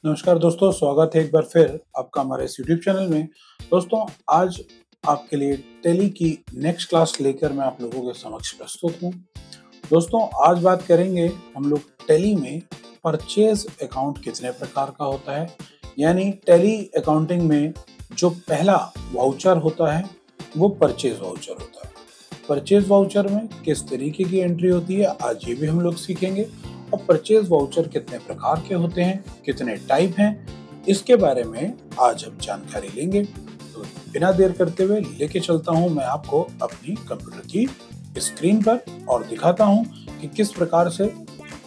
नमस्कार दोस्तों, स्वागत है एक बार फिर आपका हमारे इस यूट्यूब चैनल में। दोस्तों, आज आपके लिए टैली की नेक्स्ट क्लास लेकर मैं आप लोगों के समक्ष प्रस्तुत हूँ। दोस्तों, आज बात करेंगे हम लोग टैली में परचेज अकाउंट कितने प्रकार का होता है, यानी टैली अकाउंटिंग में जो पहला वाउचर होता है वो परचेज वाउचर होता है। परचेज वाउचर में किस तरीके की एंट्री होती है, आज ये भी हम लोग सीखेंगे। और परचेज वाउचर कितने प्रकार के होते हैं, कितने टाइप हैं, इसके बारे में आज हम जानकारी लेंगे। तो बिना देर करते हुए लेके चलता हूं मैं आपको अपनी कंप्यूटर की स्क्रीन पर और दिखाता हूं कि किस प्रकार से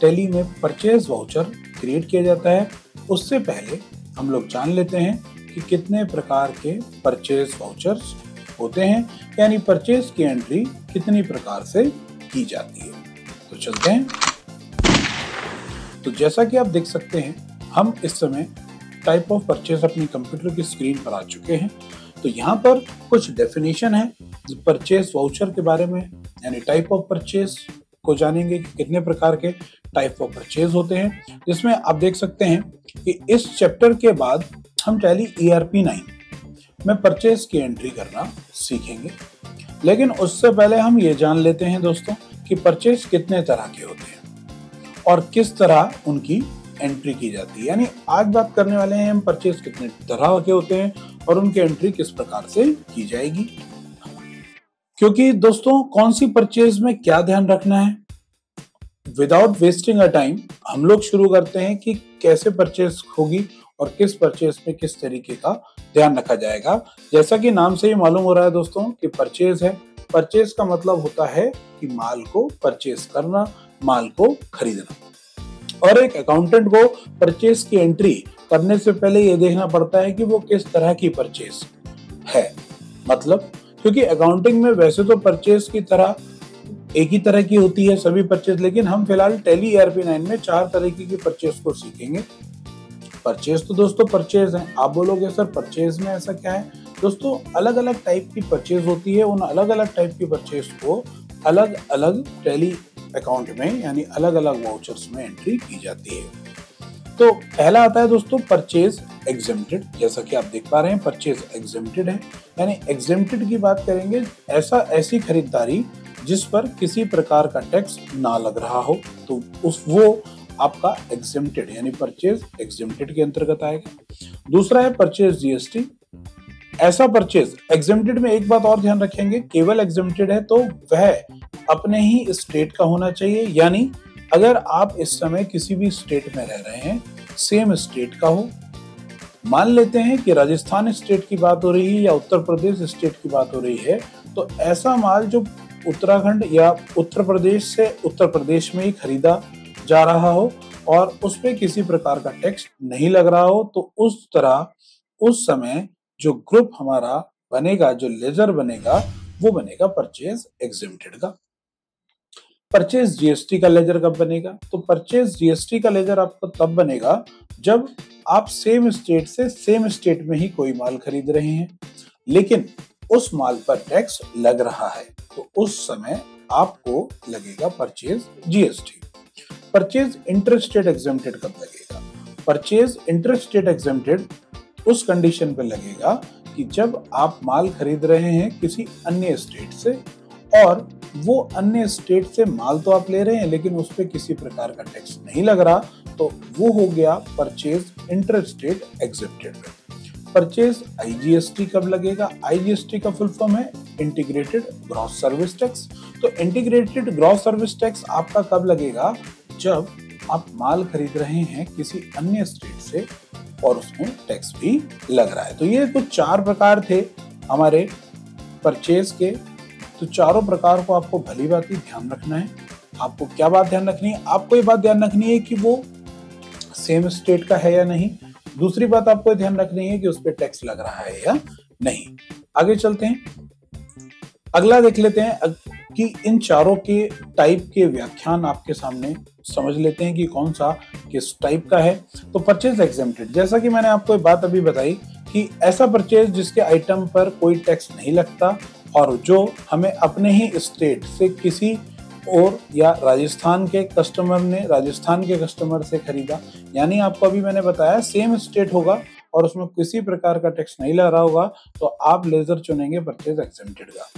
टैली में परचेज वाउचर क्रिएट किया जाता है। उससे पहले हम लोग जान लेते हैं कि कितने प्रकार के परचेज वाउचर्स होते हैं, यानी परचेज की एंट्री कितनी प्रकार से की जाती है। तो चलते हैं। तो जैसा कि आप देख सकते हैं, हम इस समय टाइप ऑफ परचेज अपनी कंप्यूटर की स्क्रीन पर आ चुके हैं। तो यहाँ पर कुछ डेफिनेशन है परचेज वाउचर के बारे में, यानी टाइप ऑफ परचेज को जानेंगे कि कितने प्रकार के टाइप ऑफ परचेज होते हैं। जिसमें आप देख सकते हैं कि इस चैप्टर के बाद हम टैली ERP 9 में परचेज की एंट्री करना सीखेंगे। लेकिन उससे पहले हम ये जान लेते हैं दोस्तों कि परचेज कितने तरह के होते हैं और किस तरह उनकी एंट्री की जाती है। यानी आज बात करने वाले हैं हम परचेज कितने तरह के होते हैं और उनकी एंट्री किस प्रकार से की जाएगी। क्योंकि दोस्तों, कौन सी परचेज में क्या ध्यान रखना है, विदाउट वेस्टिंग अ टाइम हम लोग शुरू करते हैं कि कैसे परचेज होगी और किस परचेज में किस तरीके का ध्यान रखा जाएगा। जैसा कि नाम से ही मालूम हो रहा है दोस्तों कि परचेज है। परचेज का मतलब होता है कि माल को परचेज करना, माल को खरीदना। और एक अकाउंटेंट को परचेज की एंट्री करने से पहले ये देखना पड़ता है कि वो किस तरह की परचेज है। मतलब क्योंकि अकाउंटिंग में वैसे तो परचेज की तरह एक ही तरह की होती है सभी परचेज, लेकिन हम फिलहाल टैली ERP 9 में 4 तरीके की परचेज को सीखेंगे। परचेज तो दोस्तों परचेज है। आप बोलोगे सर परचेज में ऐसा क्या है? दोस्तों, अलग अलग टाइप की परचेज होती है। उन अलग अलग टाइप की परचेज को अलग अलग टैली अकाउंट में, यानी अलग अलग वाउचर्स में एंट्री की जाती है। तो पहला आता है दोस्तों परचेज एग्जेम्प्टेड। जैसा कि आप देख पा रहे हैं, परचेज एग्जेम्प्टेड है। यानी एग्जेम्प्टेड की बात करेंगे ऐसी खरीदारी जिस पर किसी प्रकार का टैक्स ना लग रहा हो, तो वो आपका एग्जेम्प्टेड यानी परचेज एग्जेम्प्टेड के अंतर्गत आएगा। दूसरा है परचेज GST। ऐसा परचेज एग्जेम्प्टेड में एक बात और ध्यान रखेंगे, केवल एग्जेम्प्टेड है तो वह अपने ही स्टेट का होना चाहिए। यानी अगर आप इस समय किसी भी स्टेट में रह रहे हैं, सेम स्टेट का हो, मान लेते हैं कि राजस्थान स्टेट की बात हो रही है या उत्तर प्रदेश स्टेट की बात हो रही है, तो ऐसा माल जो उत्तराखंड या उत्तर प्रदेश से उत्तर प्रदेश में ही खरीदा जा रहा हो और उस पे किसी प्रकार का टैक्स नहीं लग रहा हो, तो उस समय जो ग्रुप हमारा बनेगा, जो लेजर बनेगा, वो बनेगा परचेज एग्जेम्प्टेड का। परचेज GST का लेजर कब बनेगा? तो परचेज GST का लेजर आपका तब बनेगा जब आप सेम स्टेट से सेम स्टेट में ही कोई माल खरीद रहे हैं, लेकिन उस माल पर टैक्स लग रहा है, तो उस समय आपको लगेगा purchase GST। Purchase interstate exempted कब लगेगा? परचेज इंटरस्टेट एग्जेम्प्टेड उस कंडीशन पर लगेगा कि जब आप माल खरीद रहे हैं किसी अन्य स्टेट से और वो अन्य स्टेट से माल तो आप ले रहे हैं लेकिन उस पर किसी प्रकार का टैक्स नहीं लग रहा, तो वो हो गया purchase interstate exempted. Purchase IGST कब लगेगा? IGST का फुल फॉर्म है इंटीग्रेटेड ग्रॉस सर्विस टैक्स। तो इंटीग्रेटेड ग्रॉस सर्विस टैक्स आपका कब लगेगा? जब आप माल खरीद रहे हैं किसी अन्य स्टेट से और उसमें टैक्स भी लग रहा है। तो ये कुछ 4 प्रकार थे हमारे परचेज के। तो चारों प्रकार को आपको भली बात ही ध्यान रखना है। आपको क्या बात ध्यान रखनी है? आपको ये बात ध्यान रखनी है कि वो सेम स्टेट का है या नहीं। दूसरी बात आपको ध्यान रखनी है कि उस पर टैक्स लग रहा है या नहीं। आगे चलते हैं, अगला देख लेते हैं कि इन चारों के टाइप के व्याख्यान आपके सामने समझ लेते हैं कि कौन सा किस टाइप का है। तो परचेज एग्जेम्प्टेड, जैसा कि मैंने आपको एक बात अभी बताई कि ऐसा परचेज जिसके आइटम पर कोई टैक्स नहीं लगता और जो हमें अपने ही स्टेट से किसी और या राजस्थान के कस्टमर ने राजस्थान के कस्टमर से खरीदा, यानी आपको अभी मैंने बताया सेम स्टेट होगा और उसमें किसी प्रकार का टैक्स नहीं लग रहा होगा, तो आप लेजर चुनेंगे परचेज एग्जेम्प्टेड का।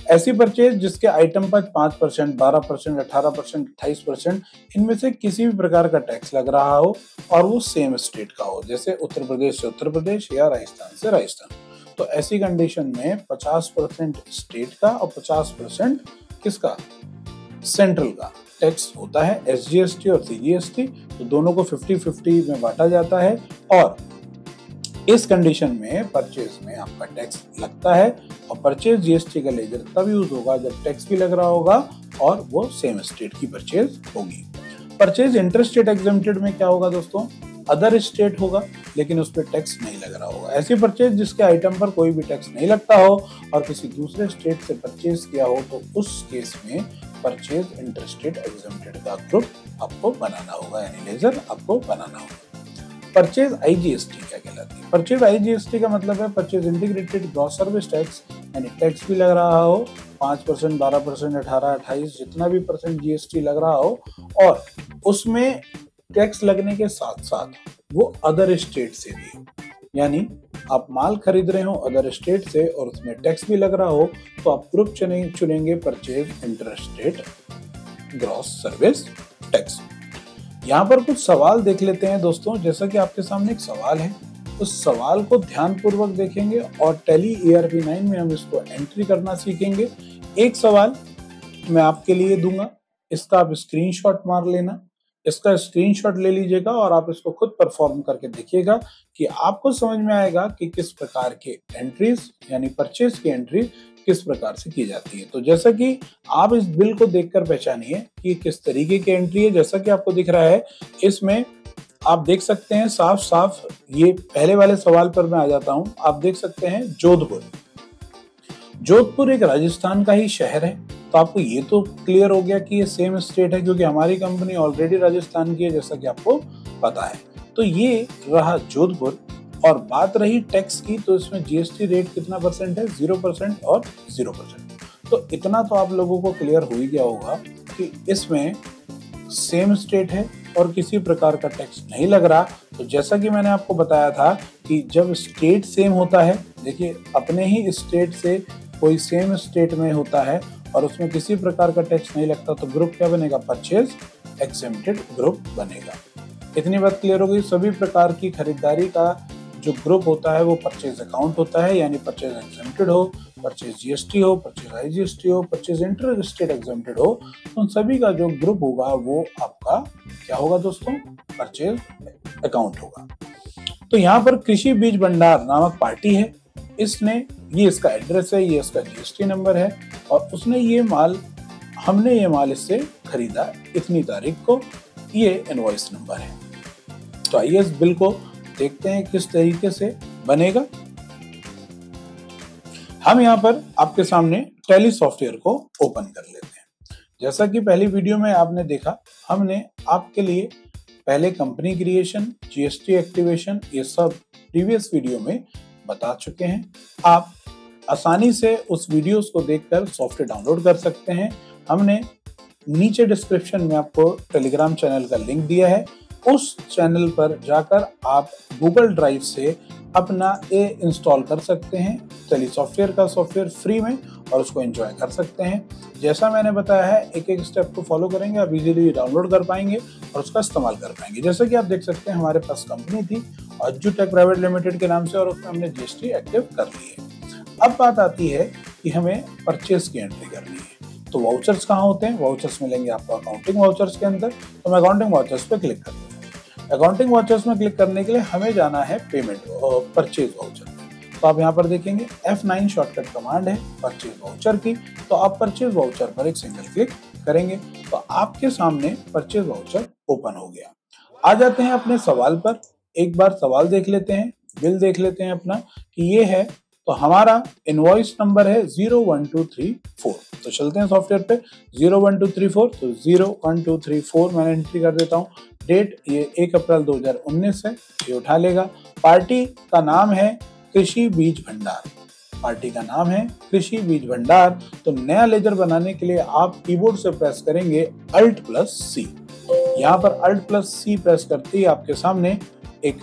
ऐसी परचेज जिसके आइटम पर 5%, 12%, 18%, 28% इनमें से किसी भी प्रकार का टैक्स लग रहा हो और वो सेम स्टेट का हो, जैसे उत्तर प्रदेश से उत्तर प्रदेश या राजस्थान से राजस्थान, तो ऐसी कंडीशन में 50% स्टेट का और 50% किसका, सेंट्रल का टैक्स होता है। SGST और CGST, तो दोनों को 50-50 में बांटा जाता है और इस कंडीशन में परचेज में आपका टैक्स लगता है और परचेज GST का लेजर तब यूज होगा जब टैक्स भी लग रहा होगा और वो सेम स्टेट की परचेज होगी। परचेज इंटर स्टेट एग्जेम्प्टेड में क्या होगा दोस्तों, अदर स्टेट होगा लेकिन उस पर टैक्स नहीं लग रहा होगा। ऐसी परचेज जिसके आइटम पर कोई भी टैक्स नहीं लगता हो और किसी दूसरे स्टेट से परचेज किया हो, तो उस केस में परचेज इंटर स्टेट एग्जेम्प्टेड का ग्रुप आपको बनाना होगा, यानी लेजर आपको बनाना होगा। परचेज IGST क्या कहलाती है? परचेज IGST का मतलब है purchase integrated gross service tax, यानी टैक्स भी लग रहा हो 5%, 12%, 18, 28 जितना भी परसेंट GST लग रहा हो और उसमें टैक्स लगने के साथ साथ वो अदर स्टेट से भी हो, यानी आप माल खरीद रहे हो अदर स्टेट से और उसमें टैक्स भी लग रहा हो, तो आप ग्रुप चुनेंगे purchase inter state gross service tax. यहाँ पर कुछ सवाल देख लेते हैं दोस्तों। जैसा कि आपके सामने एक सवाल है, उस सवाल को ध्यानपूर्वक देखेंगे और टैली ERP9 में हम इसको एंट्री करना सीखेंगे। एक सवाल मैं आपके लिए दूंगा, इसका आप स्क्रीनशॉट मार लेना, इसका स्क्रीनशॉट ले लीजिएगा और आप इसको खुद परफॉर्म करके देखिएगा कि आपको समझ में आएगा कि किस प्रकार के एंट्रीज यानी परचेज की एंट्री किस प्रकार से की जाती है। तो जैसा कि आप इस बिल को देखकर पहचानिए कि किस तरीके की एंट्री है। जैसा कि आपको दिख रहा है, इसमें आप देख सकते हैं साफ साफ, ये पहले वाले सवाल पर मैं आ जाता हूं। आप देख सकते हैं जोधपुर, जोधपुर एक राजस्थान का ही शहर है, तो आपको ये तो क्लियर हो गया कि ये सेम स्टेट है क्योंकि हमारी कंपनी ऑलरेडी राजस्थान की है, जैसा कि आपको पता है। तो ये रहा जोधपुर। और बात रही टैक्स की, तो इसमें GST रेट कितना परसेंट है, 0% और 0%। तो इतना तो आप लोगों को क्लियर हो ही गया होगा कि इसमें सेम स्टेट है और किसी प्रकार का टैक्स नहीं लग रहा। तो जैसा कि मैंने आपको बताया था कि जब स्टेट सेम होता है, देखिए अपने ही स्टेट से कोई सेम स्टेट में होता है और उसमें किसी प्रकार का टैक्स नहीं लगता, तो ग्रुप क्या बनेगा, परचेज एग्जेम्प्टेड ग्रुप बनेगा। इतनी बात क्लियर हो गई। सभी प्रकार की खरीदारी का जो ग्रुप होता है वो परचेज अकाउंट होता है, यानी परचेज एग्जेम्प्टेड हो, परचेज GST हो, परचेज IGST हो, परचेज इंटर स्टेट एग्जेम्प्टेड हो, तो उन सभी का जो ग्रुप होगा वो आपका क्या होगा दोस्तों, परचेज अकाउंट होगा। तो यहाँ पर कृषि बीज भंडार नामक पार्टी है, इसने ये इसका एड्रेस है, ये इसका GST नंबर है और उसने हमने ये माल इससे खरीदा इतनी तारीख को, ये इनवॉइस नंबर है। तो आइए इस बिल को देखते हैं किस तरीके से बनेगा। हम यहाँ पर आपके सामने टैली सॉफ्टवेयर को ओपन कर लेते हैं। जैसा कि पहली वीडियो में आपने देखा, हमने आपके लिए पहले कंपनी क्रिएशन, GST एक्टिवेशन, ये सब प्रीवियस वीडियो में बता चुके हैं। आप आसानी से उस वीडियोस को देखकर सॉफ्टवेयर डाउनलोड कर सकते हैं। हमने नीचे डिस्क्रिप्शन में आपको टेलीग्राम चैनल का लिंक दिया है, उस चैनल पर जाकर आप गूगल ड्राइव से अपना इंस्टॉल कर सकते हैं टैली सॉफ्टवेयर का सॉफ्टवेयर फ्री में और उसको एंजॉय कर सकते हैं। जैसा मैंने बताया है, एक एक स्टेप को फॉलो करेंगे आप इजीली डाउनलोड कर पाएंगे और उसका इस्तेमाल कर पाएंगे। जैसा कि आप देख सकते हैं, हमारे पास कंपनी थी अज्जुटेक प्राइवेट लिमिटेड के नाम से और उसमें हमने GST एक्टिव कर ली है। अब बात आती है कि हमें परचेज की एंट्री करनी है। तो वाउचर्स कहाँ होते हैं, वाउचर्स मिलेंगे आपको अकाउंटिंग वाउचर्स के अंदर। तो मैं अकाउंटिंग वाउचर्स पे क्लिक कर दूंगा। अकाउंटिंग वाउचर्स में क्लिक करने के लिए हमें जाना है पेमेंट और परचेज वाउचर में। तो आप यहाँ पर देखेंगे F9 शॉर्टकट कमांड है परचेज वाउचर की। तो आप परचेज वाउचर पर एक सिंगल क्लिक करेंगे तो आपके सामने परचेज वाउचर ओपन हो गया। आ जाते हैं अपने सवाल पर, एक बार सवाल देख लेते हैं, बिल देख लेते हैं अपना कि ये है। तो हमारा इनवॉइस नंबर है 01234। तो चलते हैं सॉफ्टवेयर पे, 01234। तो 01234 मैंने एंट्री कर देता हूँ। डेट ये 1 अप्रैल 2019 है, ये उठा लेगा। पार्टी का नाम है कृषि बीज भंडार। पार्टी का नाम है कृषि बीज भंडार। तो नया लेजर बनाने के लिए आप कीबोर्ड से प्रेस करेंगे Alt+C। यहाँ पर Alt+C प्रेस करते ही आपके सामने एक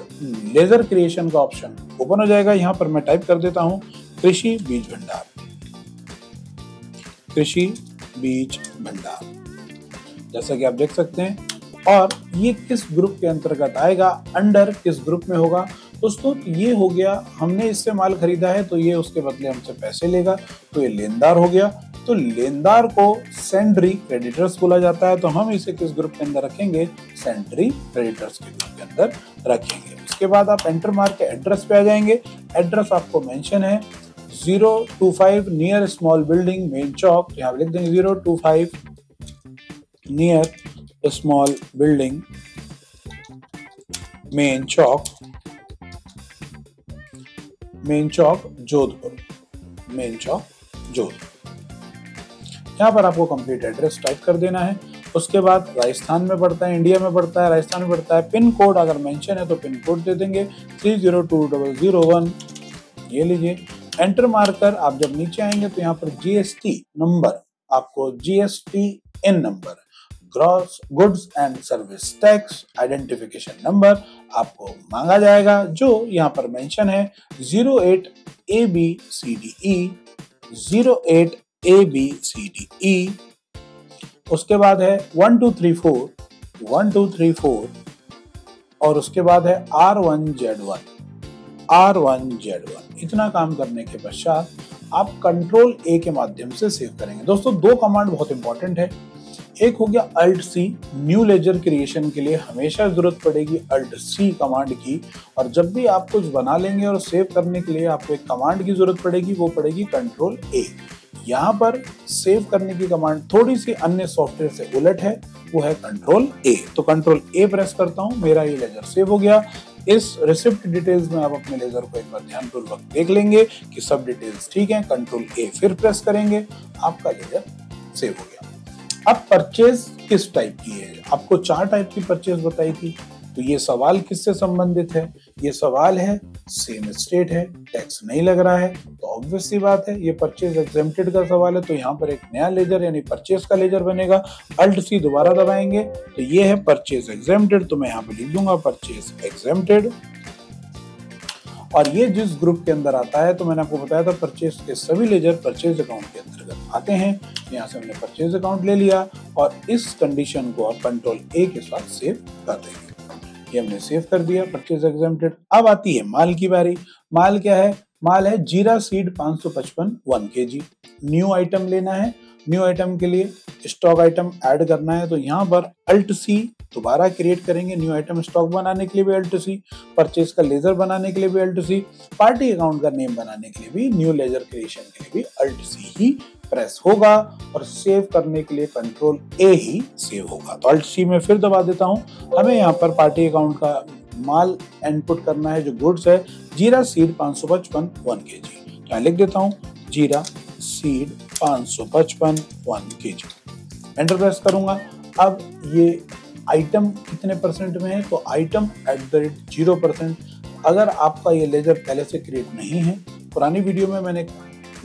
लेजर क्रिएशन का ऑप्शन ओपन हो जाएगा। यहाँ पर मैं टाइप कर देता हूँ कृषि बीज भंडार, कृषि बीज भंडार, जैसा कि आप देख सकते हैं। और ये किस ग्रुप के अंतर्गत आएगा, अंडर किस ग्रुप में होगा दोस्तों, ये हो गया हमने इससे माल खरीदा है तो ये उसके बदले हमसे पैसे लेगा, तो ये लेनदार हो गया। तो लेनदार को सेंड्री क्रेडिटर्स बोला जाता है, तो हम इसे किस ग्रुप के अंदर रखेंगे, सेंड्री क्रेडिटर्स के ग्रुप के अंदर रखेंगे। उसके बाद आप एंटर मार के एड्रेस पे आ जाएंगे। एड्रेस आपको मेंशन है 025 नियर स्मॉल बिल्डिंग मेन चौक, यहाँ लिख देंगे 025 नियर स्मॉल बिल्डिंग मेन चौक जोधपुर, मेन चौक जोधपुर। यहाँ पर आपको कंप्लीट एड्रेस टाइप कर देना है। उसके बाद राजस्थान में पड़ता है, इंडिया में पड़ता है, राजस्थान में पड़ता है। पिन कोड अगर मेंशन है तो पिन कोड दे देंगे 302001, ये लीजिए। एंटर मारकर आप जब नीचे आएंगे तो यहाँ पर जीएसटी नंबर, आपको GSTN number, gross goods and service tax identification number आपको मांगा जाएगा, जो यहाँ पर मेंशन है 08ABCDE 08ABCDE। उसके बाद है 1234 और उसके बाद है R1Z1। इतना काम करने के पश्चात आप कंट्रोल A के माध्यम से सेव करेंगे। दोस्तों दो कमांड बहुत इंपॉर्टेंट है। एक हो गया Alt+C, न्यू लेजर क्रिएशन के लिए हमेशा जरूरत पड़ेगी Alt+C कमांड की। और जब भी आप कुछ बना लेंगे और सेव करने के लिए आपको एक कमांड की जरूरत पड़ेगी, वो पड़ेगी कंट्रोल A। यहाँ पर सेव करने की कमांड थोड़ी सी अन्य सॉफ्टवेयर से उलट है, वो है कंट्रोल A। तो कंट्रोल A प्रेस करता हूँ, मेरा ये लेजर सेव हो गया। इस रिसिप्ट डिटेल्स में आप अपने लेजर को एक बार ध्यानपूर्वक देख लेंगे कि सब डिटेल्स ठीक हैं। कंट्रोल A फिर प्रेस करेंगे, आपका लेजर सेव हो गया। अब परचेज किस टाइप की है, आपको 4 टाइप की परचेज बताई थी। तो ये सवाल किससे संबंधित है, ये सवाल है सेम स्टेट है, टैक्स नहीं लग रहा है, तो ऑब्वियस सी बात है ये परचेज एग्जेम्प्टेड का सवाल है। तो यहाँ पर एक नया लेजर यानी परचेज का लेजर बनेगा। Alt+C दोबारा दबाएंगे तो ये है परचेज एग्जेम्प्टेड, तो मैं यहाँ पे लिख दूंगा परचेज एग्जेम्प्टेड। और ये जिस ग्रुप के अंदर आता है, तो मैंने आपको बताया था परचेज के सभी लेजर परचेज अकाउंट के अंतर्गत आते हैं। यहाँ से हमने परचेज अकाउंट ले लिया और इस कंडीशन को आप कंट्रोल A के साथ सेव कर देंगे। ये हमने सेव कर दिया परचेज एग्जेम्प्टेड। अब आती है माल की बारी। माल क्या है, माल है जीरा सीड 555 1 kg। न्यू आइटम लेना है, न्यू आइटम के लिए स्टॉक आइटम ऐड करना है, तो यहाँ पर Alt+C दोबारा क्रिएट करेंगे। न्यू आइटम स्टॉक बनाने के लिए भी Alt+C, परचेज का लेजर बनाने के लिए भी Alt+C, पार्टी अकाउंट का नेम बनाने के लिए भी, न्यू लेजर क्रिएशन के लिए भी Alt+C ही प्रेस होगा। और सेव करने के लिए कंट्रोल A ही सेव होगा। तो Alt+C में फिर दबा देता हूँ। हमें यहाँ पर पार्टी अकाउंट का माल इनपुट करना है, जो गुड्स है जीरा सीड 555 1 kg। तो मैं लिख देता हूँ जीरा सीड 555 1 kg। एंटर प्रेस करूंगा। अब ये आइटम कितने परसेंट में है, तो आइटम @0%। अगर आपका ये लेजर पहले से क्रिएट नहीं है, पुरानी वीडियो में मैंने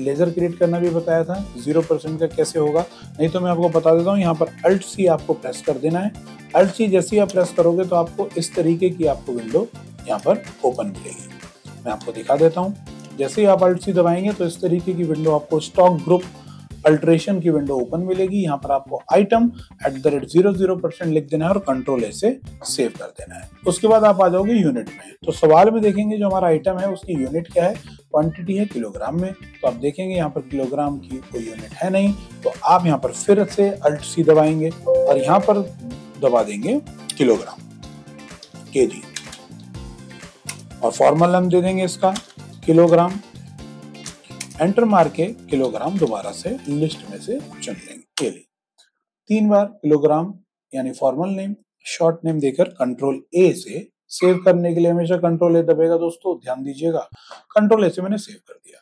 लेजर क्रिएट करना भी बताया था 0% का कैसे होगा, नहीं तो मैं आपको बता देता हूँ। यहाँ पर Alt+C आपको प्रेस कर देना है। Alt+C जैसे ही आप प्रेस करोगे तो आपको इस तरीके की आपको विंडो यहाँ पर ओपन मिलेगी। मैं आपको दिखा देता हूँ। जैसे ही आप Alt+C दबाएंगे तो इस तरीके की विंडो आपको स्टॉक ग्रुप अल्ट्रेशन की विंडो ओपन मिलेगी। यहाँ पर आपको आइटम @00% लिख देना है और कंट्रोल A से सेव कर देना है। उसके बाद आप आ जाओगे यूनिट में। तो सवाल में देखेंगे जो हमारा आइटम है उसकी यूनिट क्या है, क्वांटिटी है किलोग्राम में। तो आप देखेंगे यहाँ पर किलोग्राम की कोई यूनिट है नहीं, तो आप यहाँ पर फिर से Alt+C दबाएंगे और यहाँ पर दबा देंगे किलोग्राम, kg, और फॉर्मल नाम दे देंगे इसका किलोग्राम। एंटर मार के किलोग्राम दोबारा से लिस्ट में से चुन लेंगे। 3 बार किलोग्राम यानी फॉर्मल नेम, शॉर्ट नेम देकर कंट्रोल A से सेव करने के लिए हमेशा कंट्रोल A दबेगा। दोस्तों ध्यान दीजिएगा, कंट्रोल A से मैंने सेव कर दिया।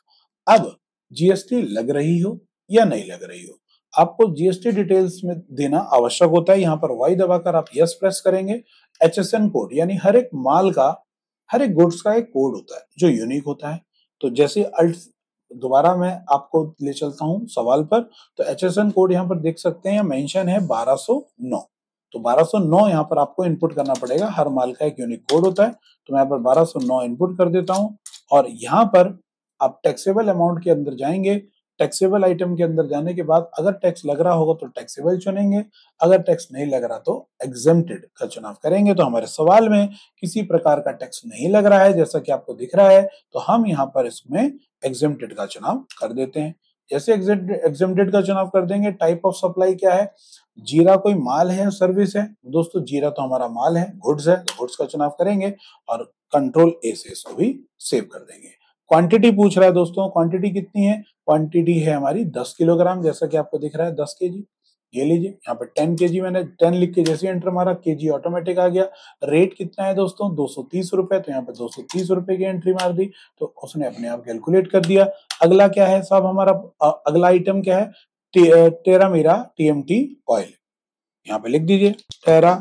अब GST लग रही हो या नहीं लग रही हो, आपको GST डिटेल्स में देना आवश्यक होता है। यहाँ पर Y दबाकर आप यस प्रेस करेंगे। HSN कोड यानी हर एक माल का, हर एक गुड्स का एक कोड होता है जो यूनिक होता है। तो जैसे दोबारा मैं आपको ले चलता हूँ सवाल पर। तो HSN कोड यहाँ पर देख सकते हैं, मेंशन है 1209। तो 1209 यहाँ पर आपको इनपुट करना पड़ेगा। हर माल का एक यूनिक कोड होता है। तो मैं यहाँ पर 1209 इनपुट कर देता हूँ और यहाँ पर आप टैक्सेबल अमाउंट के अंदर जाएंगे। टैक्सेबल आइटम के अंदर जाने के बाद अगर टैक्स लग रहा होगा तो टैक्सेबल चुनेंगे, अगर टैक्स नहीं लग रहा तो एग्जेम्प्टेड का चुनाव करेंगे। तो हमारे सवाल में किसी प्रकार का टैक्स नहीं लग रहा है जैसा कि आपको दिख रहा है, तो हम यहाँ पर इसमें एग्जेम्प्टेड का चुनाव कर देते हैं। जैसे एग्जेम्प्टेड का चुनाव कर देंगे, टाइप ऑफ सप्लाई क्या है, जीरा कोई माल है, सर्विस है। दोस्तों जीरा तो हमारा माल है, गुड्स है, तो गुड्स का चुनाव करेंगे और कंट्रोल ए से इसको भी सेव कर देंगे। क्वांटिटी पूछ रहा है दोस्तों, क्वांटिटी कितनी है, क्वांटिटी है हमारी 10 किलोग्राम, जैसा कि आपको दिख रहा है 10 केजी। ये लीजिए यहाँ पे 10 केजी, मैंने 10 लिख के जैसे एंटर मारा, केजी ऑटोमेटिक आ गया। रेट कितना है दोस्तों, 230 रुपए, तो यहाँ पे 230 रुपए की एंट्री मार दी तो उसने अपने आप कैलकुलेट कर दिया। अगला क्या है साहब हमारा, अगला आइटम क्या है, टेरा मीरा TMT ऑयल, यहाँ पे लिख दीजिए टेरा।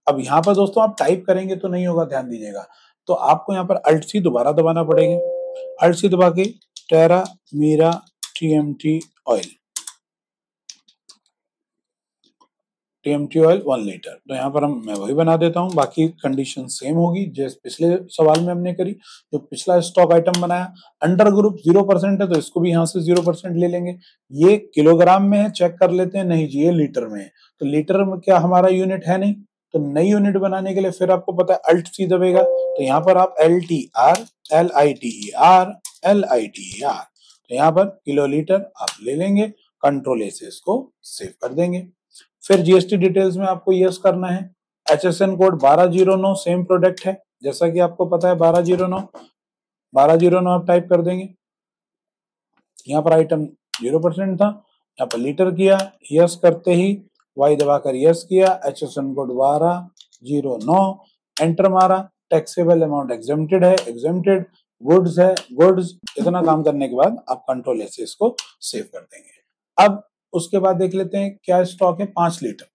अब यहाँ पर दोस्तों आप टाइप करेंगे तो नहीं होगा, ध्यान दीजिएगा। तो आपको यहाँ पर अल्ट सी दोबारा दबाना पड़ेगा, अल्ट सी दबा के टेरा मीरा TMT oil, TMT oil 1 litre. तो यहाँ पर मैं वही बना देता हूँ, बाकी कंडीशन सेम होगी जैसे पिछले सवाल में हमने करी। जो पिछला स्टॉक आइटम बनाया, अंडर ग्रुप 0% है तो इसको भी यहाँ से 0% ले लेंगे। ये किलोग्राम में है, चेक कर लेते हैं, नहीं जी ये लीटर में है। तो लीटर में क्या हमारा यूनिट है नहीं, तो नई यूनिट बनाने के लिए फिर आपको पता है अल्ट सी दबेगा। तो यहाँ पर आप LTR LITER LITER, तो यहाँ पर किलो लीटर आप ले लेंगे, कंट्रोल ए से इसको सेव कर देंगे। फिर GST डिटेल्स में आपको यस करना है। HSN कोड 1209 सेम प्रोडक्ट है, जैसा कि आपको पता है 1209 आप टाइप कर देंगे। यहाँ पर आइटम 0% था, यहाँ पर लीटर किया, यस करते ही वाई दबाकर यस किया, HSN कोड 1209 एंटर मारा, टैक्सेबल अमाउंट एग्जेम्प्टेड है, एग्जेम्प्टेड, गुड्स है, गुड्स। इतना काम करने के बाद आप कंट्रोल ए से इसको सेव कर देंगे। अब उसके बाद देख लेते हैं क्या स्टॉक है, 5 लीटर।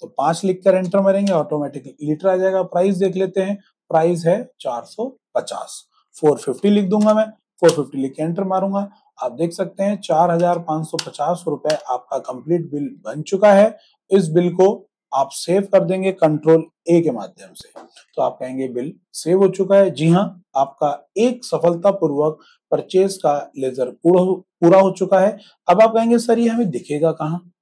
तो 5 लिखकर एंटर मारेंगे, ऑटोमेटिक लीटर आ जाएगा। प्राइस देख लेते हैं, प्राइस है 450, 450 लिख दूंगा मैं, 450 लिख के एंटर मारूंगा। आप देख सकते हैं 4550 रुपए आपका कंप्लीट बिल बन चुका है। इस बिल को आप सेव कर देंगे कंट्रोल ए के माध्यम से। तो आप कहेंगे बिल सेव हो चुका है। जी हाँ, आपका एक सफलतापूर्वक परचेज का लेजर पूरा हो चुका है। अब आप कहेंगे सर ये हमें दिखेगा कहाँ,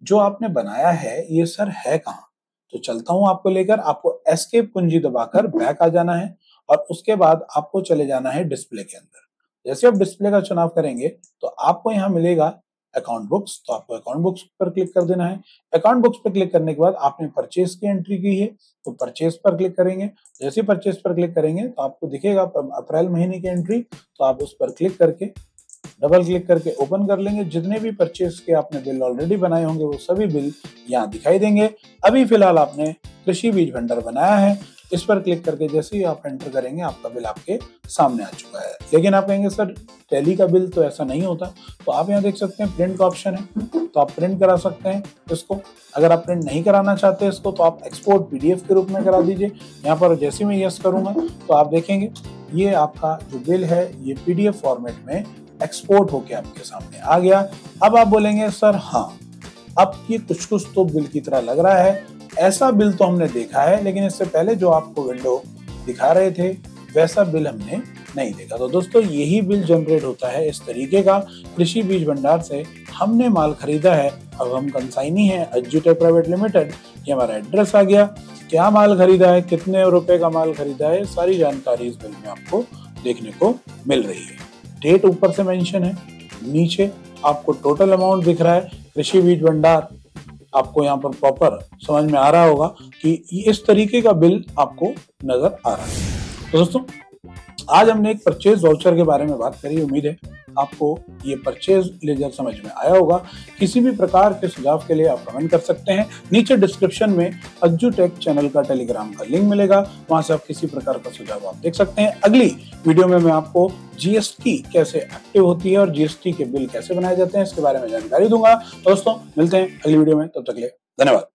जो आपने बनाया है ये सर है कहाँ। तो चलता हूं आपको लेकर, आपको एस्केप कुंजी दबाकर बैक आ जाना है और उसके बाद आपको चले जाना है डिस्प्ले के अंदर। जैसे आप डिस्प्ले का चुनाव करेंगे तो आपको यहाँ मिलेगा अकाउंट बुक्स, तो आपको अकाउंट बुक्स पर क्लिक कर देना है। अकाउंट बुक्स पर क्लिक करने के बाद आपने परचेज की एंट्री की है तो परचेज पर क्लिक करेंगे। जैसे परचेज पर क्लिक करेंगे तो आपको दिखेगा अप्रैल महीने की एंट्री, तो आप उस पर क्लिक करके डबल क्लिक करके ओपन कर लेंगे। जितने भी परचेज के आपने बिल ऑलरेडी बनाए होंगे वो सभी बिल यहाँ दिखाई देंगे। अभी फिलहाल आपने कृषि बीज भंडार बनाया है, इस पर क्लिक करके जैसे ही आप एंटर करेंगे आपका बिल आपके सामने आ चुका है। लेकिन आप कहेंगे सर टैली का बिल तो ऐसा नहीं होता, तो आप यहाँ देख सकते हैं प्रिंट का ऑप्शन है, तो आप प्रिंट करा सकते हैं इसको। अगर आप प्रिंट नहीं कराना चाहते इसको तो आप एक्सपोर्ट PDF के रूप में करा दीजिए। यहाँ पर जैसे मैं यस करूंगा तो आप देखेंगे ये आपका जो बिल है ये PDF फॉर्मेट में एक्सपोर्ट होके आपके सामने आ गया। अब आप बोलेंगे सर हाँ अब ये कुछ कुछ तो बिल की तरह लग रहा है, ऐसा बिल तो हमने देखा है लेकिन इससे पहले जो आपको विंडो दिखा रहे थे वैसा बिल हमने नहीं देखा। तो दोस्तों यही बिल जनरेट होता है इस तरीके का। कृषि बीज भंडार से हमने माल खरीदा है, अब हम कंसाइनी है एज्यूटेक प्राइवेट लिमिटेड, ये हमारा एड्रेस आ गया। क्या माल खरीदा है, कितने रुपए का माल खरीदा है, सारी जानकारी इस बिल में आपको देखने को मिल रही है। डेट ऊपर से मेंशन है, नीचे आपको टोटल अमाउंट दिख रहा है। कृषि बीज भंडार आपको यहाँ पर प्रॉपर समझ में आ रहा होगा कि इस तरीके का बिल आपको नजर आ रहा है। तो दोस्तों आज हमने एक परचेज वाउचर के बारे में बात करी। उम्मीद है आपको ये परचेज लेजर समझ में आया होगा। किसी भी प्रकार के सुझाव के लिए आप कमेंट कर सकते हैं। नीचे डिस्क्रिप्शन में एज्यूटेक चैनल का टेलीग्राम का लिंक मिलेगा, वहां से आप किसी प्रकार का सुझाव आप देख सकते हैं। अगली वीडियो में मैं आपको GST कैसे एक्टिव होती है और GST के बिल कैसे बनाए जाते हैं इसके बारे में जानकारी दूंगा। दोस्तों मिलते हैं अगली वीडियो में, तब तक के लिए धन्यवाद।